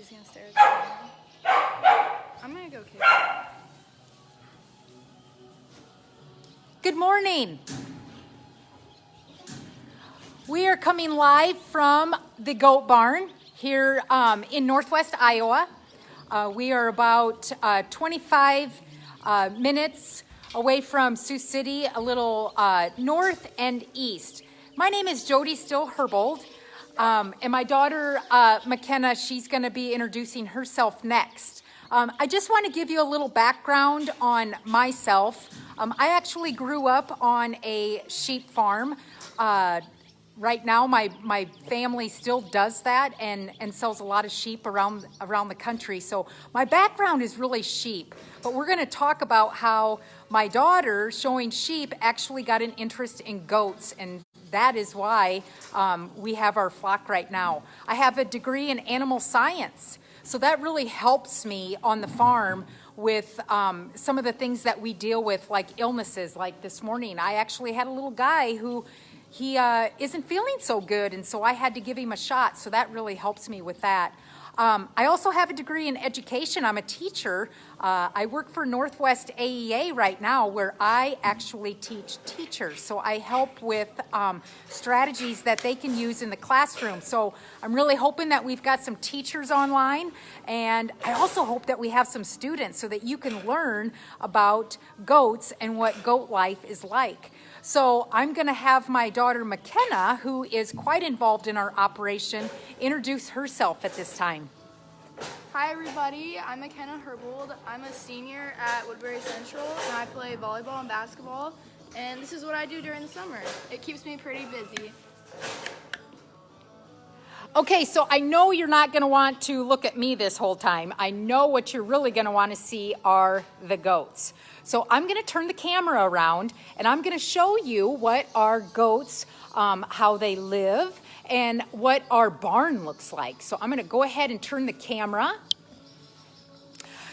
She's gonna stare at the camera. I'm gonna go kick her. Good morning. We are coming live from the goat barn here in Northwest Iowa. We are about 25 minutes away from Sioux City, a little north and east. My name is Jody Still Herbold, and my daughter McKenna, she's going to be introducing herself next. I just want to give you a little background on myself. I actually grew up on a sheep farm. Right now, my family still does that and sells a lot of sheep around the country. So my background is really sheep. But we're going to talk about how my daughter, showing sheep, actually got an interest in goats. And that is why we have our flock right now. I have a degree in animal science. So that really helps me on the farm with some of the things that we deal with, like illnesses. Like this morning, I actually had a little guy who he isn't feeling so good, and so I had to give him a shot, so that really helps me with that. I also have a degree in education. I'm a teacher. I work for Northwest AEA right now, where I actually teach teachers. So I help with strategies that they can use in the classroom. So I'm really hoping that we've got some teachers online, and I also hope that we have some students so that you can learn about goats and what goat life is like. So I'm going to have my daughter McKenna, who is quite involved in our operation, introduce herself at this time. Hi everybody, I'm McKenna Herbold. I'm a senior at Woodbury Central and I play volleyball and basketball. And this is what I do during the summer. It keeps me pretty busy. Okay, so I know you're not going to want to look at me this whole time. I know what you're really going to want to see are the goats. So I'm going to turn the camera around and I'm going to show you what our goats, how they live, and what our barn looks like. So I'm going to go ahead and turn the camera.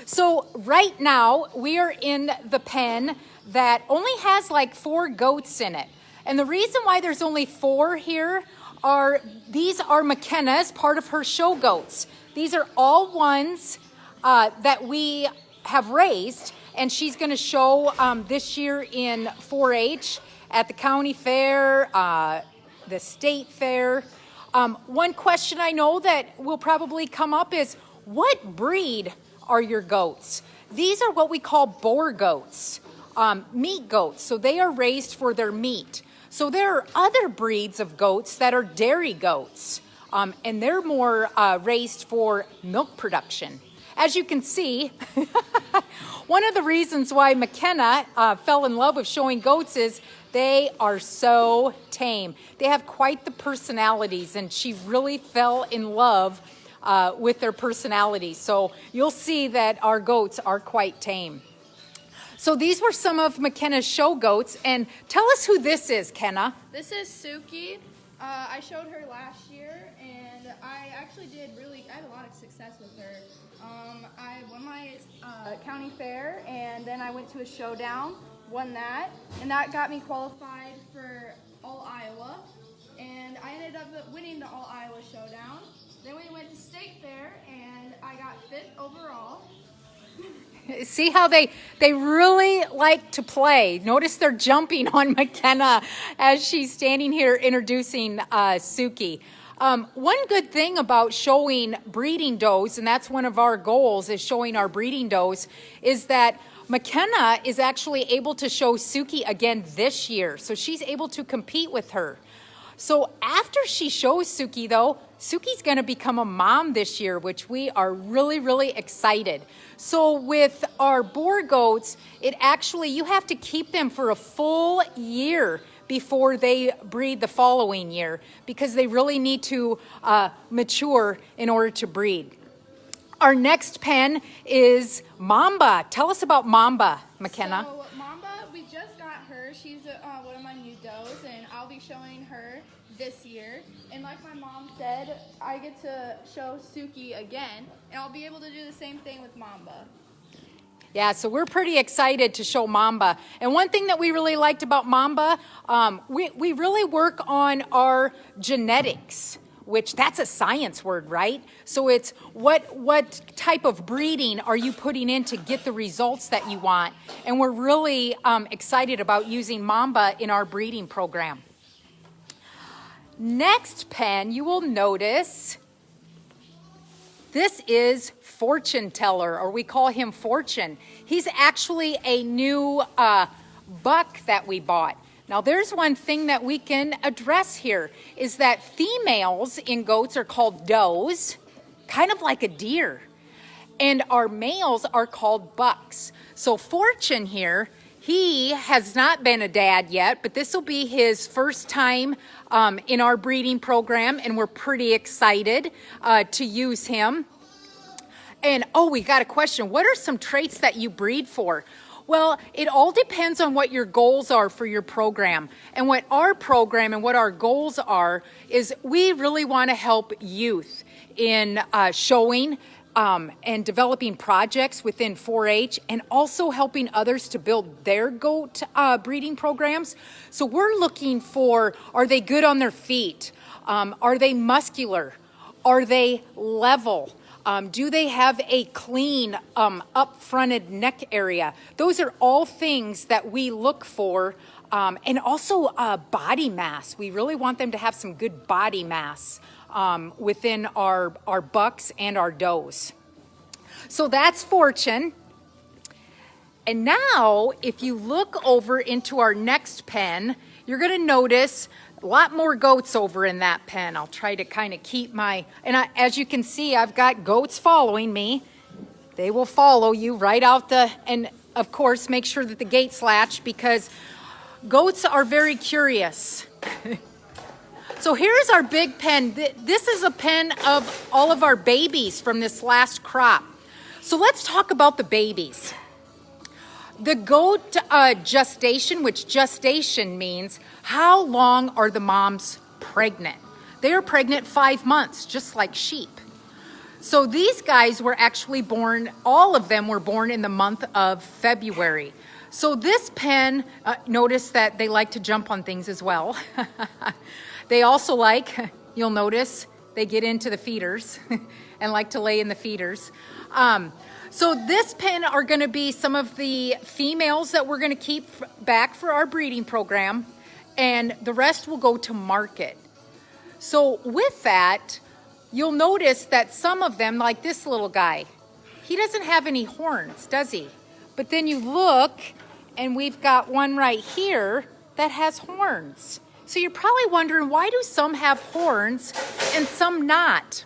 So right now we are in the pen that only has like 4 goats in it. And the reason why there's only 4 here are these are McKenna's, part of her show goats. These are all ones that we have raised, and she's going to show this year in 4-H at the county fair, the state fair. One question I know that will probably come up is, what breed are your goats? These are what we call Boer Goats, meat goats. So they are raised for their meat. So there are other breeds of goats that are dairy goats, and they're more raised for milk production. As you can see, one of the reasons why McKenna fell in love with showing goats is they are so tame. They have quite the personalities, and she really fell in love with their personalities. So you'll see that our goats are quite tame. So these were some of McKenna's show goats, and tell us who this is, Kenna. This is Sookie. I showed her last year, and I actually I had a lot of success with her. I won my county fair, and then I went to a showdown, won that, and that got me qualified for All Iowa, and I ended up winning the All Iowa showdown. Then we went to state fair, and I got 5th overall. See how they really like to play. Notice they're jumping on McKenna as she's standing here introducing Sookie. One good thing about showing breeding does, and that's one of our goals, is showing our breeding does, is that McKenna is actually able to show Sookie again this year. So she's able to compete with her. So after she shows Sookie, though, Sookie's going to become a mom this year, which we are really, really excited. So with our Boer goats, you have to keep them for a full year before they breed the following year, because they really need to mature in order to breed. Our next pen is Mamba. Tell us about Mamba, McKenna. So Mamba, we just got her. She's one of my new does, and I'll be showing her this year. And like my mom said, I get to show Sookie again, and I'll be able to do the same thing with Mamba. Yeah, so we're pretty excited to show Mamba. And one thing that we really liked about Mamba, we really work on our genetics which that's a science word, right? So it's what type of breeding are you putting in to get the results that you want? And we're really excited about using Mamba in our breeding program. Next pen, you will notice this is Fortune Teller, or we call him Fortune. He's actually a new buck that we bought. Now there's one thing that we can address here, is that females in goats are called does, kind of like a deer, and our males are called bucks. So Fortune here, he has not been a dad yet, but this will be his first time in our breeding program, and we're pretty excited to use him. And oh, we got a question. What are some traits that you breed for? Well, it all depends on what your goals are for your program. And what our program and what our goals are is we really want to help youth in showing and developing projects within 4-H, and also helping others to build their goat breeding programs. So we're looking for, are they good on their feet? Are they muscular? Are they level? Do they have a clean up-fronted neck area? Those are all things that we look for. And also body mass. We really want them to have some good body mass within our bucks and our does. So that's Fortune. And now, if you look over into our next pen, you're going to notice a lot more goats over in that pen. I'll try to kind of keep as you can see, I've got goats following me. They will follow you right out and of course, make sure that the gate's latched, because goats are very curious. So here's our big pen. This is a pen of all of our babies from this last crop. So let's talk about the babies. The goat gestation, which gestation means how long are the moms pregnant? They are pregnant 5 months, just like sheep. So these guys were actually born, all of them were born in the month of February. So this pen, notice that they like to jump on things as well. They also you'll notice, they get into the feeders and like to lay in the feeders. So this pen are going to be some of the females that we're going to keep back for our breeding program, and the rest will go to market. So with that, you'll notice that some of them, like this little guy, he doesn't have any horns, does he? But then you look, and we've got one right here that has horns. So you're probably wondering, why do some have horns and some not?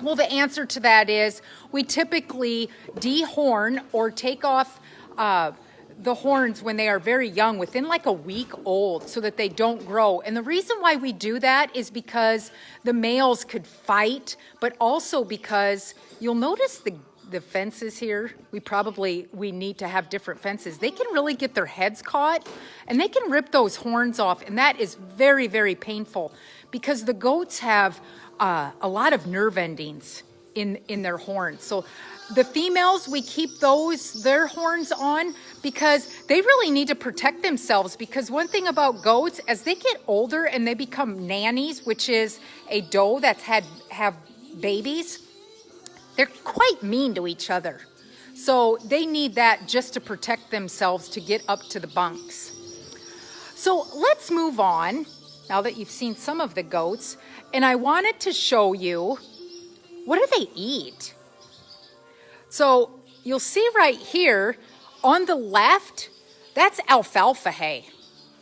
Well, the answer to that is we typically dehorn or take off the horns when they are very young, within like a week old, so that they don't grow. And the reason why we do that is because the males could fight, but also because you'll notice the fences here, we need to have different fences. They can really get their heads caught, and they can rip those horns off, and that is very, very painful, because the goats have a lot of nerve endings in their horns. So the females, we keep their horns on, because they really need to protect themselves. Because one thing about goats, as they get older and they become nannies, which is a doe that's have babies, they're quite mean to each other. So they need that just to protect themselves to get up to the bunks. So let's move on, now that you've seen some of the goats, and I wanted to show you, what do they eat? So you'll see right here on the left, that's alfalfa hay.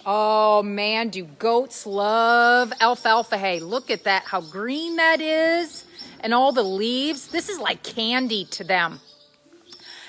Oh man, do goats love alfalfa hay. Look at that, how green that is, and all the leaves. This is like candy to them.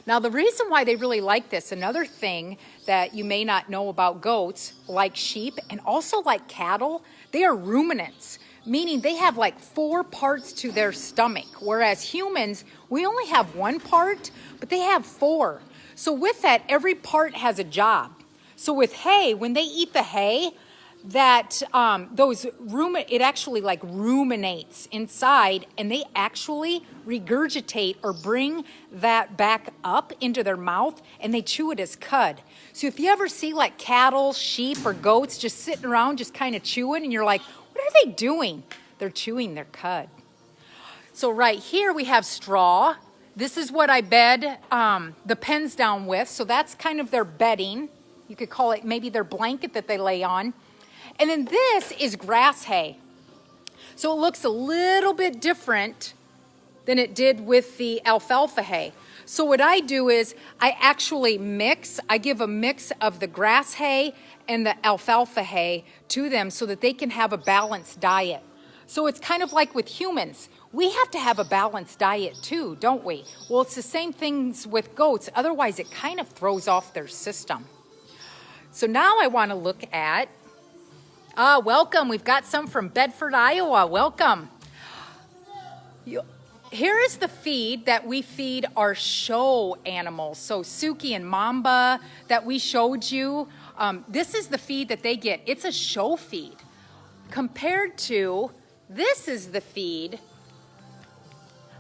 Now the reason why they really like this, another thing that you may not know about goats, like sheep and also like cattle, they are ruminants, meaning they have like 4 parts to their stomach, whereas humans, we only have 1 part, but they have 4. So with that, every part has a job. So with hay, when they eat the hay, that it actually like ruminates inside, and they actually regurgitate or bring that back up into their mouth, and they chew it as cud. So if you ever see like cattle, sheep, or goats just sitting around just kind of chewing, and you're like, what are they doing? They're chewing their cud. So right here we have straw. This is what I bed the pens down with. So that's kind of their bedding. You could call it maybe their blanket that they lay on. And then this is grass hay. So it looks a little bit different than it did with the alfalfa hay. So what I do is I actually mix. I give a mix of the grass hay and the alfalfa hay to them so that they can have a balanced diet. So it's kind of like with humans. We have to have a balanced diet too, don't we? Well, it's the same things with goats. Otherwise, it kind of throws off their system. So now I want to look at, welcome. We've got some from Bedford, Iowa. Welcome. Here is the feed that we feed our show animals. So Sookie and Mamba that we showed you. This is the feed that they get. It's a show feed. Compared to, this is the feed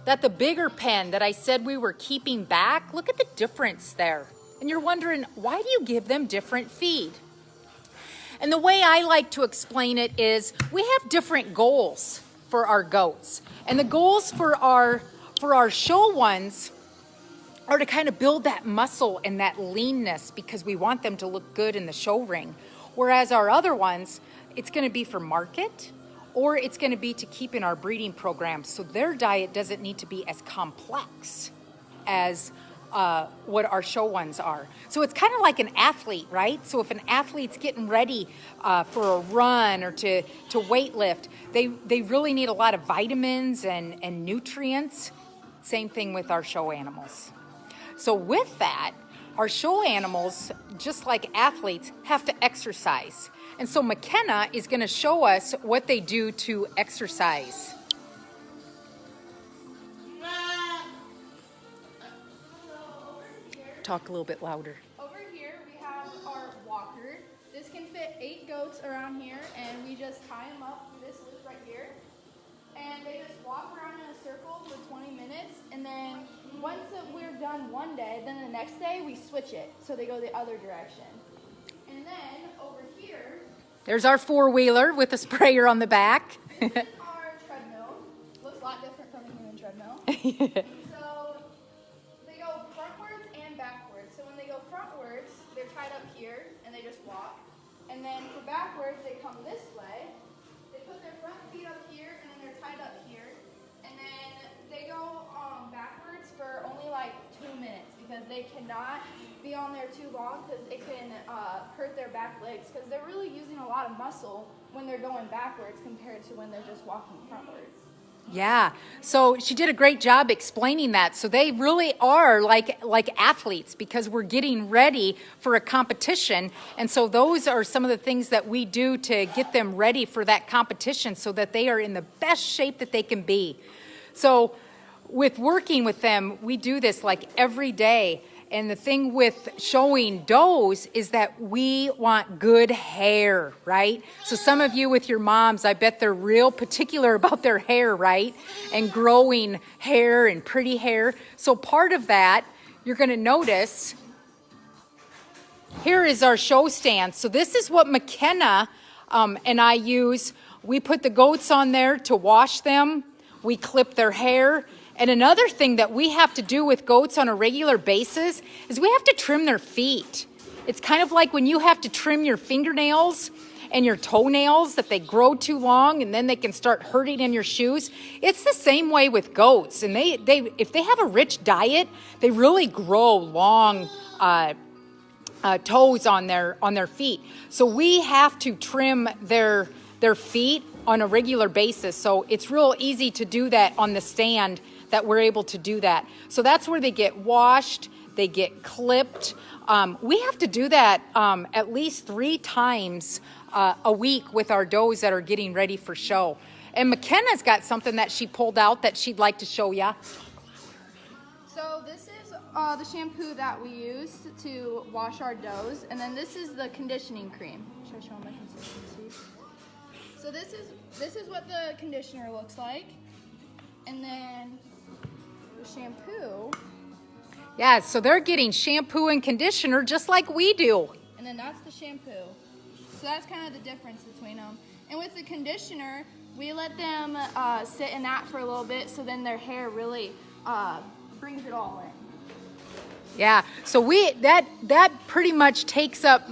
that the bigger pen that I said we were keeping back. Look at the difference there. And you're wondering, why do you give them different feed? And the way I like to explain it is we have different goals for our goats. And the goals for our show ones are to kind of build that muscle and that leanness because we want them to look good in the show ring. Whereas our other ones, it's going to be for market or it's going to be to keep in our breeding program. So their diet doesn't need to be as complex as what our show ones are. So it's kind of like an athlete, right? So if an athlete's getting ready for a run or to weight lift, they really need a lot of vitamins and nutrients. Same thing with our show animals. So with that, our show animals, just like athletes, have to exercise. And so McKenna is going to show us what they do to exercise. Talk a little bit louder. Over here we have our walker. This can fit 8 goats around here, and we just tie them up through this loop right here. And they just walk around in a circle for 20 minutes, and then once we're done one day, then the next day we switch it, so they go the other direction. And then over here, there's our 4-wheeler with a sprayer on the back. this is our treadmill. Looks a lot different from a human treadmill. So they go frontwards and backwards. So when they go frontwards, they're tied up here, and they just walk. And then for backwards, they come this way. They put their front feet up here, and then they're tied up here. And then they go backwards for only like 2 minutes because they cannot be on there too long because it can hurt their back legs because they're really using a lot of muscle when they're going backwards compared to when they're just walking frontwards. Yeah, so she did a great job explaining that. So they really are like athletes because we're getting ready for a competition. And so those are some of the things that we do to get them ready for that competition so that they are in the best shape that they can be. So with working with them, we do this like every day. And the thing with showing does is that we want good hair, right? So some of you with your moms, I bet they're real particular about their hair, right? And growing hair and pretty hair. So part of that, you're going to notice, here is our show stand. So this is what McKenna and I use. We put the goats on there to wash them. We clip their hair. And another thing that we have to do with goats on a regular basis is we have to trim their feet. It's kind of like when you have to trim your fingernails and your toenails that they grow too long and then they can start hurting in your shoes. It's the same way with goats. And they if they have a rich diet, they really grow long toes on their feet. So we have to trim their feet on a regular basis. So it's real easy to do that on the stand that we're able to do that. So that's where they get washed, they get clipped. We have to do that at least 3 times a week with our does that are getting ready for show. And McKenna's got something that she pulled out that she'd like to show you. So this is the shampoo that we use to wash our does, and then this is the conditioning cream. Should I show them my consistency? So this is what the conditioner looks like, and then the shampoo. Yeah, so they're getting shampoo and conditioner just like we do. And then that's the shampoo. So that's kind of the difference between them. And with the conditioner, we let them sit in that for a little bit, so then their hair really brings it all in. Yeah, so that pretty much takes up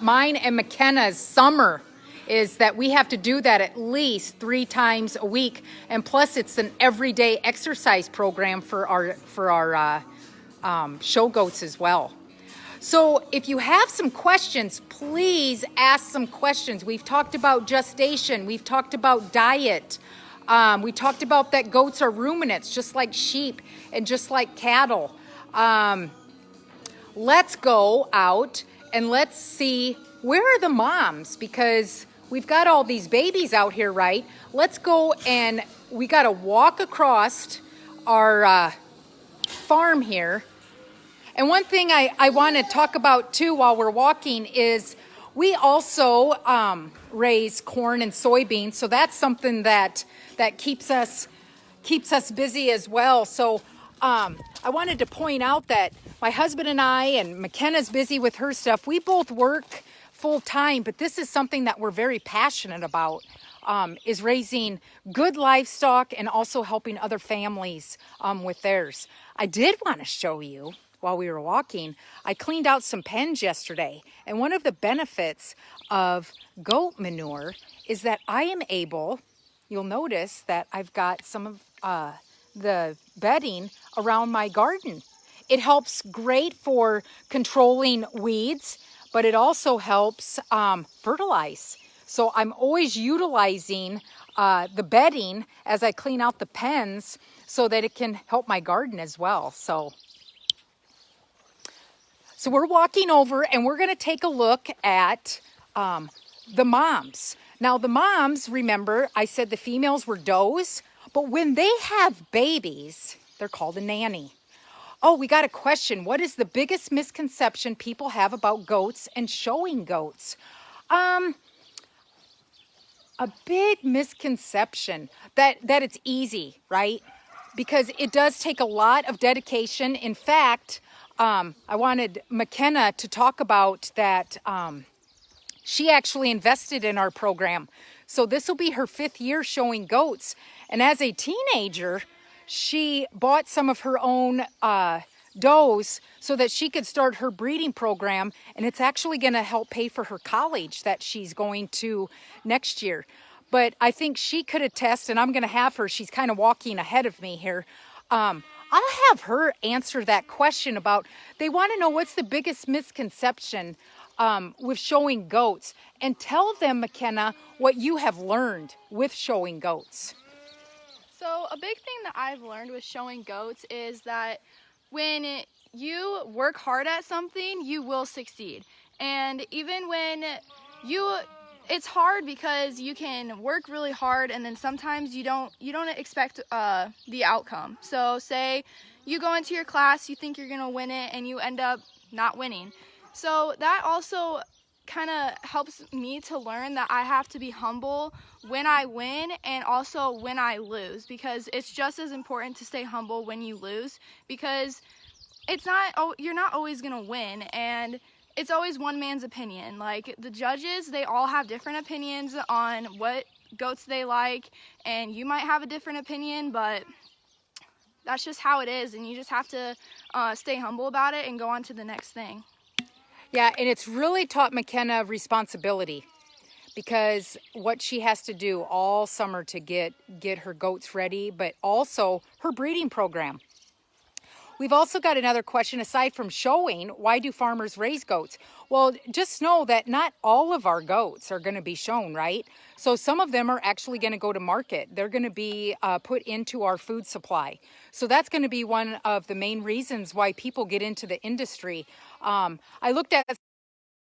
mine and McKenna's summer, is that we have to do that at least 3 times a week, and plus it's an everyday exercise program for our show goats as well. So if you have some questions, please ask some questions. We've talked about gestation, we've talked about diet, we talked about that goats are ruminants just like sheep and just like cattle. Let's go out and let's see, where are the moms? Because we've got all these babies out here, right? Let's go, and we got to walk across our farm here. And one thing I want to talk about too while we're walking is we also raise corn and soybeans. So that's something that keeps us busy as well. So I wanted to point out that my husband and I, and McKenna's busy with her stuff, we both work full time, but this is something that we're very passionate about, is raising good livestock and also helping other families with theirs. I did want to show you, while we were walking, I cleaned out some pens yesterday, and one of the benefits of goat manure is that I am able, you'll notice that I've got some of the bedding around my garden. It helps great for controlling weeds, but it also helps fertilize. So I'm always utilizing the bedding as I clean out the pens so that it can help my garden as well. So we're walking over and we're going to take a look at the moms. Now the moms, remember, I said the females were does, but when they have babies, they're called a nanny. Oh, we got a question. What is the biggest misconception people have about goats and showing goats? A big misconception that it's easy, right? Because it does take a lot of dedication. In fact, I wanted McKenna to talk about that. She actually invested in our program. So this will be her 5th year showing goats. And as a teenager, she bought some of her own does so that she could start her breeding program. And it's actually going to help pay for her college that she's going to next year. But I think she could attest, and I'm going to have her, she's kind of walking ahead of me here. I'll have her answer that question about, they want to know what's the biggest misconception with showing goats. And tell them, McKenna, what you have learned with showing goats. So a big thing that I've learned with showing goats is that when you work hard at something, you will succeed. And even when it's hard because you can work really hard and then sometimes you don't expect the outcome. So say you go into your class, you think you're going to win it, and you end up not winning. So that also kind of helps me to learn that I have to be humble when I win and also when I lose, because it's just as important to stay humble when you lose, because you're not always going to win, and it's always one man's opinion. Like the judges, they all have different opinions on what goats they like, and you might have a different opinion, but that's just how it is, and you just have to stay humble about it and go on to the next thing. Yeah, and it's really taught McKenna responsibility, because what she has to do all summer to get her goats ready, but also her breeding program. We've also got another question. Aside from showing, why do farmers raise goats? Well, just know that not all of our goats are going to be shown, right? So some of them are actually going to go to market. They're going to be put into our food supply. So that's going to be one of the main reasons why people get into the industry. I looked at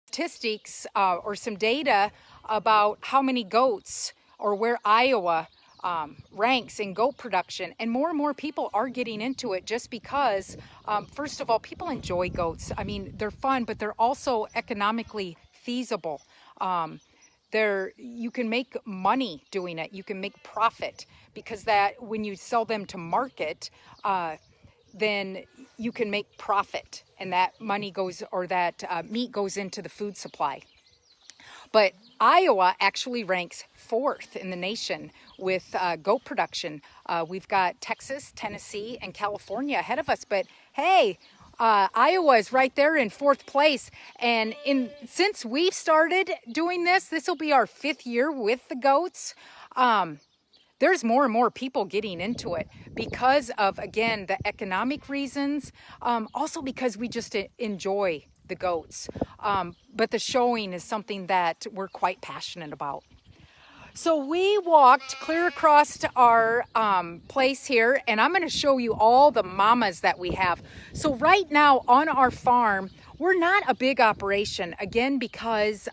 statistics or some data about how many goats, or where Iowa ranks in goat production, and more people are getting into it just because first of all, people enjoy goats. I mean, they're fun, but they're also economically feasible. You can make money doing it. You can make profit, because that when you sell them to market, then you can make profit, and that money goes, or that meat goes into the food supply. But Iowa actually ranks 4th in the nation with goat production. We've got Texas, Tennessee, and California ahead of us. But hey, Iowa is right there in 4th place. And since we've started doing this will be our 5th year with the goats. There's more and more people getting into it because of, again, the economic reasons. Also because we just enjoy the goats. But the showing is something that we're quite passionate about. So we walked clear across to our place here, and I'm going to show you all the mamas that we have. So right now on our farm, we're not a big operation, again, because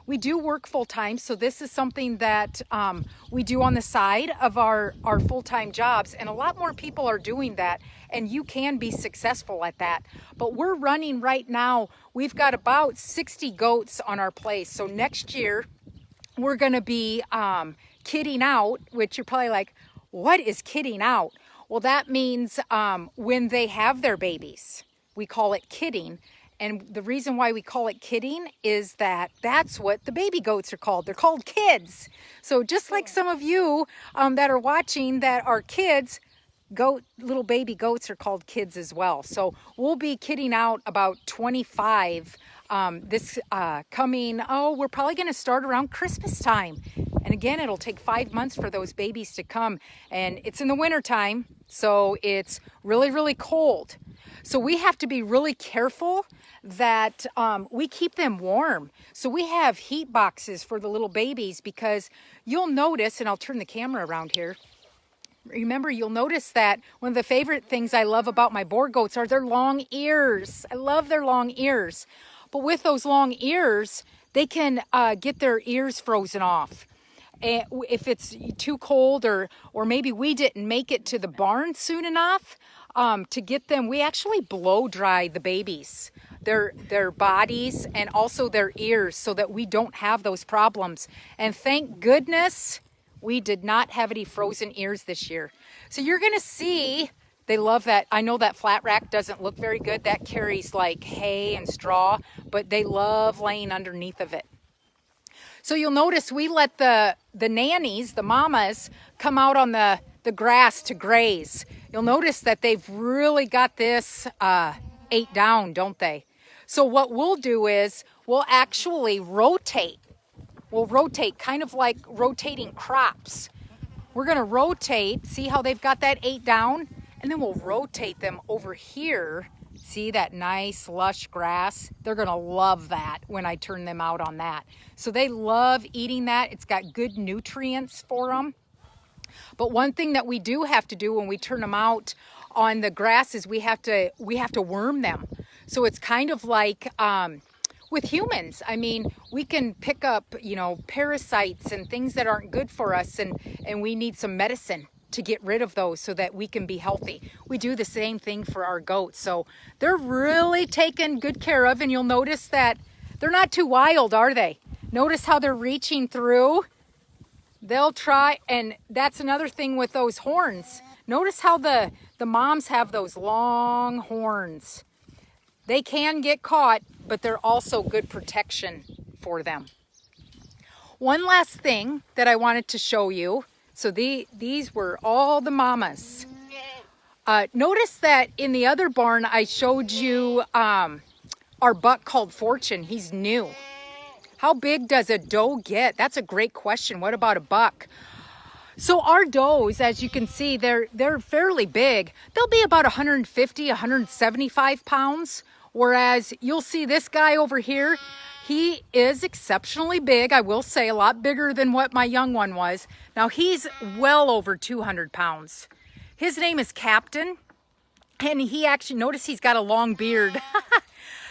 we do work full-time. So this is something that we do on the side of our full-time jobs, and a lot more people are doing that, and you can be successful at that. But we're running right now, we've got about 60 goats on our place. So next year, we're going to be kidding out, which you're probably like, what is kidding out? Well, that means when they have their babies, we call it kidding. And the reason why we call it kidding is that that's what the baby goats are called. They're called kids. So just like some of you that are watching that are kids, little baby goats are called kids as well. So we'll be kidding out about 25 this coming, we're probably going to start around Christmas time. And again, it'll take 5 months for those babies to come. And it's in the winter time, so it's really, really cold. So we have to be really careful that we keep them warm. So we have heat boxes for the little babies, because you'll notice, and I'll turn the camera around here. Remember, you'll notice that one of the favorite things I love about my Boer goats are their long ears. I love their long ears. But with those long ears, they can get their ears frozen off. And if it's too cold, or maybe we didn't make it to the barn soon enough to get them, we actually blow dry the babies, their bodies, and also their ears, so that we don't have those problems. And thank goodness we did not have any frozen ears this year. So you're going to see, they love that. I know that flat rack doesn't look very good. That carries like hay and straw, but they love laying underneath of it. So you'll notice we let the nannies, the mamas, come out on the grass to graze. You'll notice that they've really got this ate down, don't they? So what we'll do is we'll actually rotate. We'll rotate, kind of like rotating crops. We're going to rotate, see how they've got that ate down? And then we'll rotate them over here. See that nice lush grass? They're going to love that when I turn them out on that. So they love eating that. It's got good nutrients for them. But one thing that we do have to do when we turn them out on the grass is we have to worm them. So it's kind of like with humans. I mean, we can pick up, parasites and things that aren't good for us, and we need some medicine to get rid of those so that we can be healthy. We do the same thing for our goats. So they're really taken good care of, and you'll notice that they're not too wild, are they? Notice how they're reaching through. They'll try, and that's another thing with those horns. Notice how the moms have those long horns. They can get caught, but they're also good protection for them. One last thing that I wanted to show you. So these were all the mamas. Notice that in the other barn, I showed you our buck called Fortune. He's new. How big does a doe get? That's a great question. What about a buck? So our does, as you can see, they're fairly big. They'll be about 150, 175 pounds. Whereas you'll see this guy over here, he is exceptionally big. I will say a lot bigger than what my young one was. Now he's well over 200 pounds. His name is Captain, and he actually, notice he's got a long beard.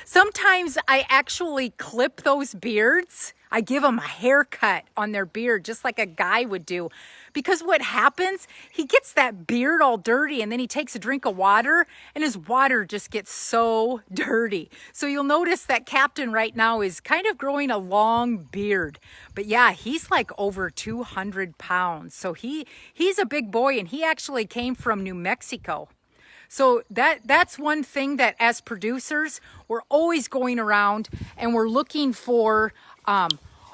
Sometimes I actually clip those beards. I give them a haircut on their beard, just like a guy would do. Because what happens, he gets that beard all dirty, and then he takes a drink of water, and his water just gets so dirty. So you'll notice that Captain right now is kind of growing a long beard. But yeah, he's like over 200 pounds. So he's a big boy, and he actually came from New Mexico. So that's one thing that as producers, we're always going around and we're looking for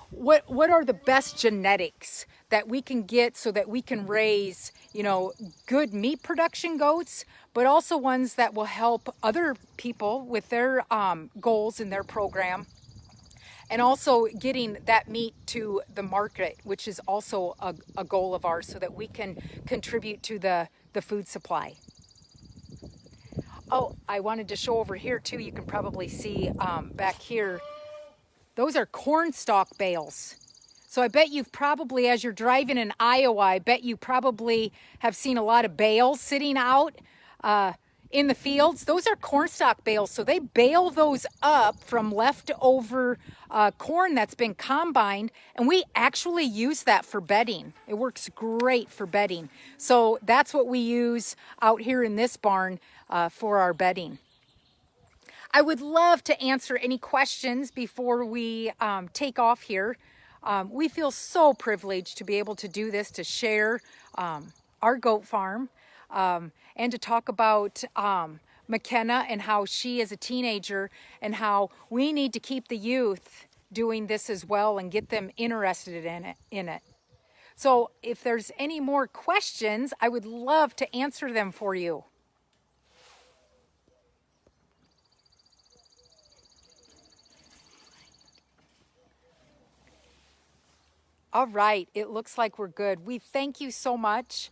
what are the best genetics that we can get so that we can raise, you know, good meat production goats, but also ones that will help other people with their goals in their program, and also getting that meat to the market, which is also a goal of ours, so that we can contribute to the food supply. Oh, I wanted to show over here too. You can probably see back here, those are corn stalk bales. So I bet you've probably, as you're driving in Iowa, I bet you probably have seen a lot of bales sitting out in the fields. Those are corn stalk bales. So they bale those up from leftover corn that's been combined, and we actually use that for bedding. It works great for bedding. So that's what we use out here in this barn for our bedding. I would love to answer any questions before we take off here. We feel so privileged to be able to do this, to share our goat farm, and to talk about McKenna and how she is a teenager, and how we need to keep the youth doing this as well and get them interested in it. So if there's any more questions, I would love to answer them for you. All right, it looks like we're good. We thank you so much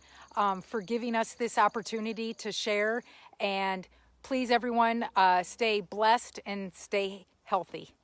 for giving us this opportunity to share. And please, everyone, stay blessed and stay healthy.